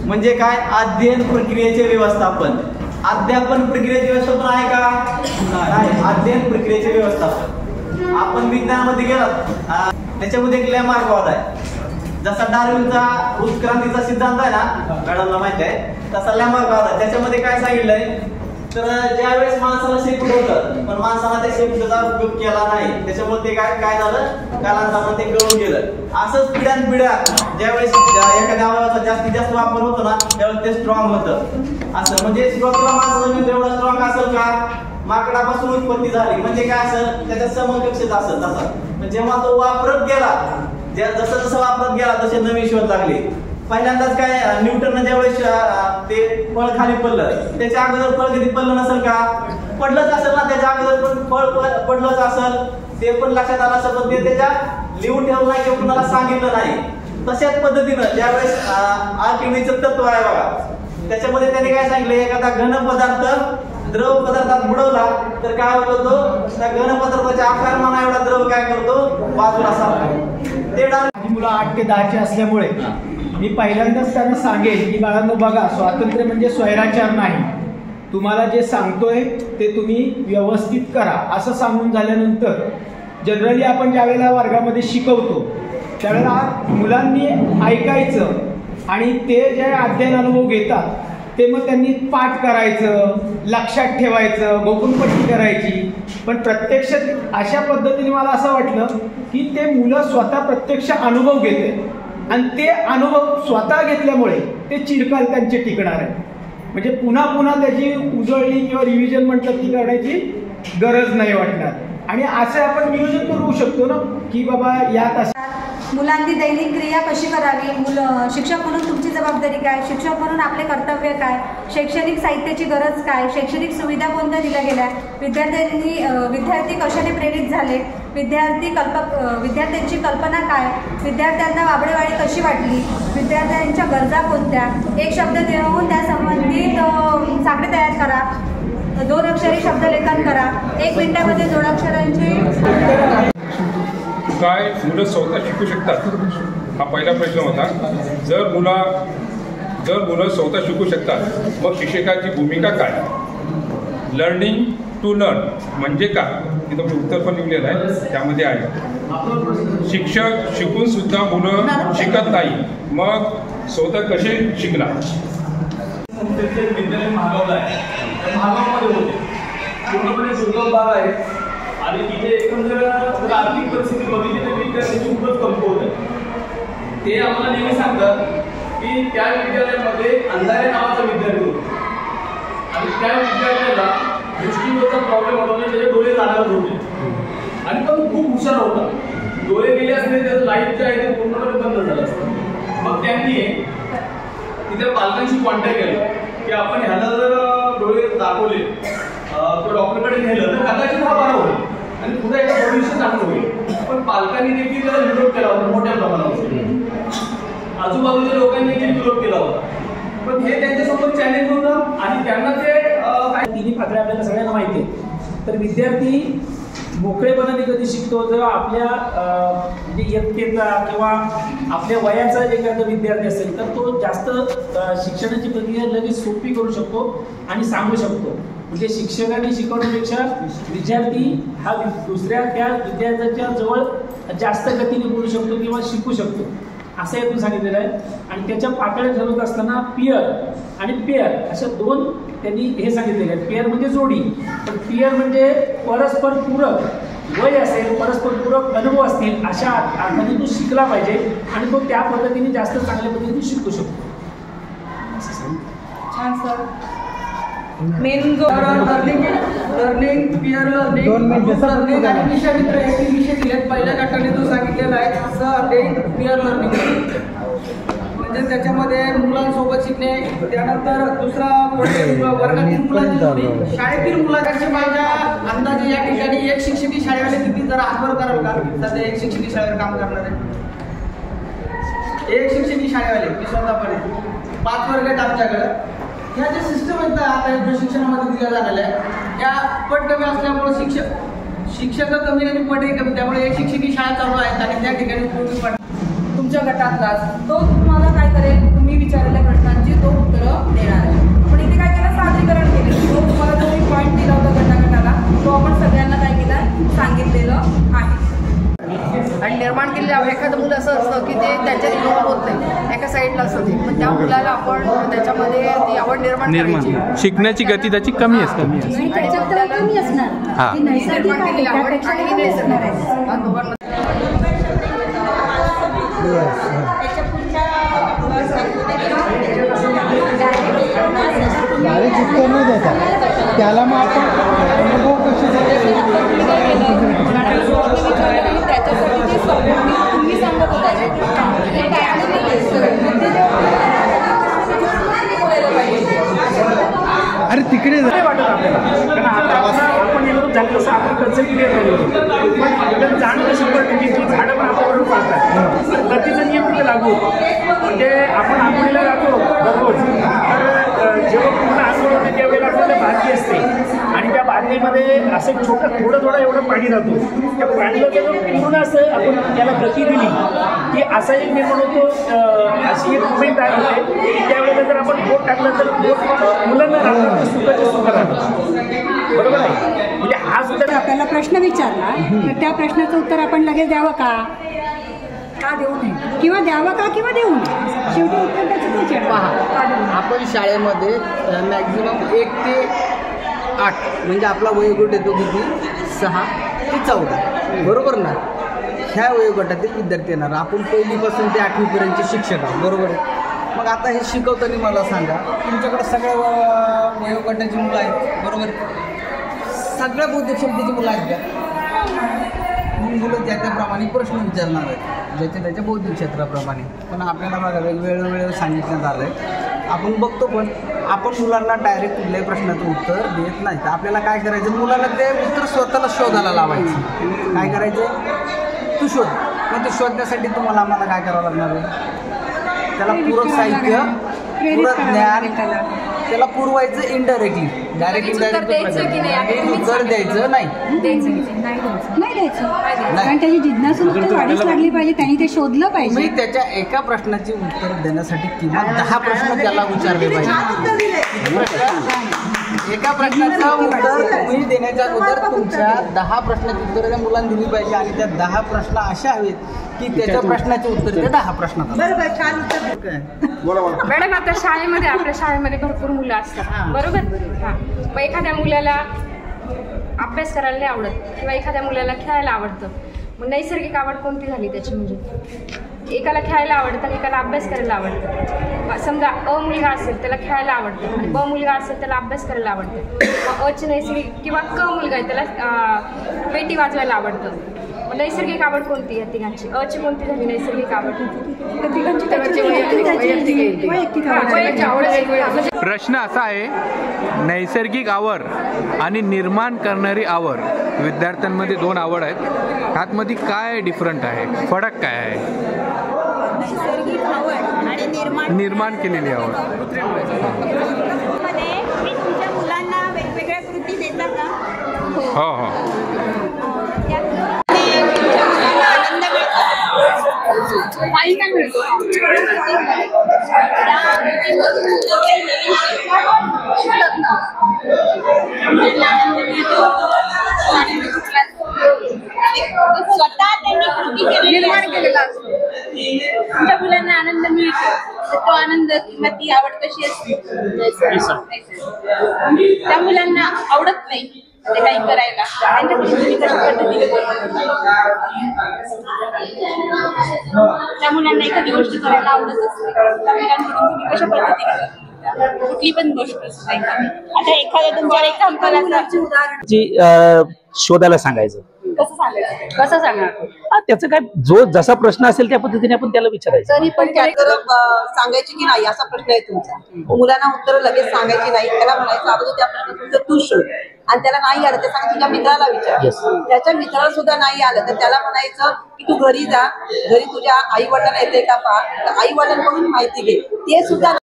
म्हणजे काय? अध्ययन प्रक्रियेचे व्यवस्थापन. अध्यापन प्रक्रियेचे व्यवस्थापन आहे का? नाही. अध्ययन प्रक्रियेचे व्यवस्थापन. आपण विज्ञानामध्ये गेलात त्याच्यामध्ये एक लॅमार्कवाद आहे. जसा डार्विनचा उत्क्रांतीचा सिद्धांत आहे ना, मॅडमला माहिती आहे, तसा लॅमार्कवाद आहे. त्याच्यामध्ये काय सांगितलंय तर ज्यावेळेस माणसाला शेपूट होतं पण माणसाला त्या शेपूटचा उपयोग केला नाही, त्याच्यामुळे ते काय झालं, कालांतराने ते गळून गेलं. असंच पिढ्यानपिढ्या ज्यावेळेस एखाद्या अवयवाचा जास्तीत जास्त वापर होतो ना त्यावेळेस ते स्ट्रॉंग होतं. असं म्हणजे सुरुवातीला माणसाचा मेंदू एवढा स्ट्रॉंग असेल का? माकडापासून उत्पत्ती झाली म्हणजे काय असेल, त्याच्या समकक्षेत असेल तसा. पण जेव्हा तो वापरत गेला, जसं जसं वापरत गेला तसे नवीन शोध लागले. पहिल्यांदाच काय न्यूटननं ज्यावेळेस ते फळ खाली पडलं, त्याच्या अगोदर फळ कधी पडलं नसेल का? पडलंच असेल ना, त्याच्या अगोदर पण फळ पडलंच असेल, ते पण लक्षात आलं असेल, पण ते त्याच्या लिहून ठेवलं नाही किंवा कुणाला सांगितलं नाही. तशाच पद्धतीनं ज्यावेळेस अल्केमीचं तत्व आहे बघा, त्याच्यामध्ये त्याने काय सांगितलं, एखादा घन पदार्थ द्रव पदार्थात बुडवला तर काय होतो, त्या घन पदार्थाच्या आकारमाना एवढा द्रव काय करतो, बाजूला सारखं. ते मुलं 8 ते 10 ची असल्यामुळे मी पहिल्यांदाच त्यांना सांगेन की बाळांनो बघा, स्वातंत्र्य म्हणजे स्वैराचार नाही. तुम्हाला जे सांगतोय ते तुम्ही व्यवस्थित करा असं सांगून झाल्यानंतर जनरली आपण ज्यावेळेला वर्गामध्ये शिकवतो त्यावेळेला मुलांनी ऐकायचं आणि ते जे अध्ययन अनुभव घेतात ते मग त्यांनी पाठ करायचं, लक्षात ठेवायचं, गोकुलपट्टी करायची. पण प्रत्यक्षात अशा पद्धतीने मला असं वाटलं की ते मुलं स्वतः प्रत्यक्ष अनुभव घेते आणि ते अनुभव स्वतः घेतल्यामुळे ते चिरकाल त्यांचे टिकणार आहे. म्हणजे पुन्हा पुन्हा त्याची उजळणी किंवा रिव्हिजन म्हणतात ती करण्याची गरज नाही वाटणार. आणि असे आपण नियोजन करू शकतो ना की बाबा यात मुलांनी दैनिक क्रिया कशी करावी, शिक्षक म्हणून तुमची जबाबदारी काय, शिक्षक म्हणून आपले कर्तव्य काय, शैक्षणिक साहित्याची गरज काय, शैक्षणिक सुविधा कोणत्या दिल्या गेल्या, विद्यार्थी कशाने प्रेरित झाले, विद्यार्थ्यांची कल्पना काय, विद्यार्थ्यांना वाबडेवाडी कशी वाटली, विद्यार्थ्यांच्या गरजा कोणत्या, एक शब्द देऊन त्या संबंधित साखळी तयार करा, 2 अक्षरी शब्दलेखन करा, 1 मिनिटामध्ये जोडाक्षरांची. काय मुलं स्वतः शिकू शकतात हा पहिला प्रश्न होता. जर मुलं स्वतः शिकू शकतात मग शिक्षकाची भूमिका काय? लर्निंग टू लर्न म्हणजे काय? तिथं उत्तर पण लिहिलेलं आहे, त्यामध्ये आहे शिक्षक शिकून सुद्धा मुलं शिकत नाही मग स्वतः कसे शिकणार? विद्यालय महागावला आहे, महागावमध्ये होते, पूर्णपणे दुर्गम भाग आहे आणि तिथे एकंदर आर्थिक परिस्थिती बघितली तर विद्यार्थ्यांची खूपच कमकुवत आहे. ते आम्हाला नेहमी सांगतात की त्या विद्यालयामध्ये अंधारे नावाचा विद्यार्थी होता आणि त्या विद्यार्थ्याला दृष्टीकोनाचा प्रॉब्लेम होता, त्याचे डोळे जाणवत होते आणि तो खूप हुशार होता. डोळे गेले असले त्याचं लाईट जे आहे ते पूर्णपणे बंद झालं असतं. मग त्यांनी तिथे पालकांशी कॉन्टॅक्ट केला की आपण ह्याला जर डोळे दाखवले तो डॉक्टरकडे नेलं तर कदाचित हा बरा होईल आणि पुढे एका भविष्य चांगलं होईल. पण पालकांनी देखील त्याला विरोध केला होता मोठ्या प्रमाणावर, आजूबाजूच्या लोकांनी देखील विरोध केला होता. पण हे त्यांच्यासमोर चॅलेंज होतं आणि त्यांना ते तिन्ही पातळ्या आपल्याला सगळ्यांना माहिती आहे. तर विद्यार्थी मोकळेपणाने कधी शिकतो जेव्हा आपल्या म्हणजे इयत्तेचा किंवा आपल्या वयाचा जे एखादा विद्यार्थी असेल तर तो जास्त शिक्षणाची प्रक्रिया लगेच सोपी करू शकतो आणि सांगू शकतो. म्हणजे शिक्षकांनी शिकवण्यापेक्षा विद्यार्थी हा दुसऱ्या त्या विद्यार्थ्याच्या जवळ जास्त गतीने बोलू शकतो किंवा शिकू शकतो असं यातून सांगितलेलं आहे. आणि त्याच्या पातळ्या ठरवत असताना पियर आणि पेअर अशा 2 त्यांनी हे सांगितलेले आहेत. पेअर म्हणजे जोडी, पण पियर म्हणजे परस्पर पूरक वय असेल, परस्पर पूरक अनुभव असतील अशा अर्थाने तो शिकला पाहिजे आणि तो त्या पद्धतीने जास्त चांगल्या पद्धतीने शिकू शकतो. छान सर. मेन जो लर्निंग पियर लर्निंग आणि विषय मित्र हे विषय दिलेत. पहिल्या गटाने जो सांगितलेला आहे सह पियर लर्निंग म्हणजे त्याच्यामध्ये मुलांसोबत शिकणे. त्यानंतर दुसरा वर्गातील मुलांची जोडी, शाळेतील मुलांच्या माझ्या अंदाजे या ठिकाणी एक शिक्षकी शाळेवाले किती जरा हातवर कराल का? सध्या एक शिक्षकी शाळेवर काम करणार आहे, एक शिक्षकी शाळेवाले मी स्वतःपणे 5 वर्ग आहेत आमच्याकडे. ह्या ज्या सिस्टम आहेत आता प्रशिक्षणामध्ये दिल्या जाणाऱ्या या पट कमी असल्यामुळे शिक्षक कमी आणि पटही कमी, त्यामुळे एक शिक्षकी शाळा चालू आहेत आणि त्या ठिकाणी तुमच्या गटातलाच तो तुम्हाला काय करेल, तुम्ही विचारलेल्या असतं की ते त्याच्यात इन्व्हॉल्व होत नाही, एका साईडला असतं ते, पण त्या मुलाला आपण त्याच्यामध्ये ती आवड निर्माण करायची. शिकण्याची गती त्याची कमी असते. कमी असणार हां. केलेली आवड आणि ही नैसर्गिक या दोघांमध्ये डायरेक्ट उत्तर न देता त्याला मग आपण अनुभव कसे त्याच्यासाठी ते तुम्ही सांगत होता अरे तिकडे वाटत आपल्याला, कारण आता आपण एवढं झालं तसं आपण कन्सेप्ट क्लिअर झालो होतो, पण आपल्याला जाणं कसं पडतं की जी झाडं पण आपल्याकडून पाळतात, गतीचा नियम तिथे लागू होतो. म्हणजे आपण आंघोळीला जातो दररोज, तर जेव्हा पूर्ण आंघोळ होते त्यावेळेला आपल्याला बादली असते आणि त्या बादलीमध्ये असं थोडं एवढं पाणी राहतो. त्या पाणीला जेव्हा पूर्ण असं आपण त्याला गती दिली की असा एक निर्माण होतो, अशी एक मुवमेंट तयार होते की त्यावेळेला जर आपण बोट टाकलं तर बोट मुलांना राहतं सुखाचे सुख राहतं. बरोबर आहे. म्हणजे हा सुद्धा आपल्याला प्रश्न विचारला तर त्या प्रश्नाचं उत्तर आपण लगेच द्यावं का देऊ नये, किंवा द्यावं का किंवा देऊ नये, शेवटी उत्तर त्याचं पहा, आपण शाळेमध्ये मॅक्झिमम 1 ते 8 म्हणजे आपला वयोगट येतो किती 6 ते 14, बरोबर ना. ह्या वयोगटातील विद्यार्थी येणार. आपण 1ली पासून ते 8वी पर्यंतचे शिक्षक आहोत, बरोबर आहे. मग आता हे शिकवताना मला सांगा, तुमच्याकडे सगळ्या वयोगटाची मुलं आहेत, बरोबर, सगळ्या बौद्धिक क्षमतेची मुलं आहेत का? मुलं ज्या त्याप्रमाणे प्रश्न विचारणार आहेत, ज्याच्या त्याच्या बौद्धिक क्षेत्राप्रमाणे. पण आपल्याला बघा वेळोवेळी सांगितण्यात आलं आहे, आपण बघतो, पण आपण मुलांना डायरेक्ट कुठल्याही प्रश्नाचं उत्तर देत नाही. तर आपल्याला काय करायचं, मुलांना ते उत्तर स्वतःला शोधायला लावायचं. काय करायचं, तू शोध. पण ते शोधण्यासाठी तुम्हाला आम्हाला काय करावं लागणार आहे, त्याला पूरक साहित्य, पूरक ज्ञान, त्याला पुरवायचं इनडायरेक्टली. डायरेक्ट उत्तर द्यायचं नाही, कारण त्याची जिज्ञासा वाढीच लागली पाहिजे, त्यांनी ते शोधलं पाहिजे. मी त्याच्या एका प्रश्नाचे उत्तर देण्यासाठी किमान 10 प्रश्न त्याला विचारले पाहिजे. एका प्रश्नाचं उत्तर तुम्ही देण्याच्या अगोदर तुमच्या 10 प्रश्नाची उत्तरं त्या मुलांनी दिली पाहिजे आणि त्या 10 प्रश्न अशा हवेत की त्याच्या प्रश्नाचे उत्तर त्या 10 प्रश्नात. मॅडम, आता शाळेमध्ये आपल्या शाळेमध्ये भरपूर मुलं असतात, बरोबर. हां, मग एखाद्या मुलाला अभ्यास करायला नाही आवडत किंवा एखाद्या मुलाला खेळायला आवडतं, मग नैसर्गिक आवड कोणती झाली त्याची? म्हणजे एकाला खेळायला आवडतं आणि एकाला अभ्यास करायला आवडतं. समजा अ मुलगा असेल त्याला खेळायला आवडतं आणि ब मुलगा असेल त्याला अभ्यास करायला आवडतं. मग अची नैसर्गिक किंवा क मुलगा आहे त्याला पेटी वाजवायला आवडतं. मग नैसर्गिक आवड कोणती या तिघांची? अची कोणती झाली नैसर्गिक आवड? प्रश्न असा आहे, नैसर्गिक आवड आणि निर्माण करणारी आवड, विद्यार्थ्यांमध्ये 2 आवड आहेत, ह्यातमध्ये काय डिफरंट आहे, फरक काय आहे? नैसर्गिक आवड आणि निर्माण केलेली आवड. मी तुमच्या मुलांना वेगवेगळ्या कृती देता का? हो हो. आनंद मिळतो. स्वतः त्यांनी कृती निर्माण केलेला असतो. तुमच्या मुलांना आनंद मिळतो, तो आनंद किंवा ती आवड कशी असते? त्या मुलांना आवडत नाही ते काही करायला, त्यांच्याकडून कशा पद्धतीने त्या मुलांना एखादी गोष्ट करायला आवडत असते, त्या मुलांकडून तुम्ही कशा पद्धतीने कुठली पण गोष्ट असते. आता एखाद्या तुमच्या एक्झाम्पल उदाहरण शोधायला सांगायचं. कसं सांगणार? त्याचं काय, जो जसा प्रश्न असेल त्या पद्धतीने आपण त्याला विचारायचं. तरी पण सांगायची की नाही असा प्रश्न आहे तुमचा, मुलांना उत्तर लगेच सांगायची नाही, त्याला म्हणायचं अगोदर त्या प्रश्नाचं उत्तर तू शोध, आणि त्याला नाही आलं तर सांग तुझ्या मित्राला विचार. त्याच्या मित्राला सुद्धा नाही आलं तर त्याला म्हणायचं की तू घरी जा, घरी तुझ्या आई वडिलांना येते का पहा, आई वडिलांकडून माहिती घे. ते सुद्धा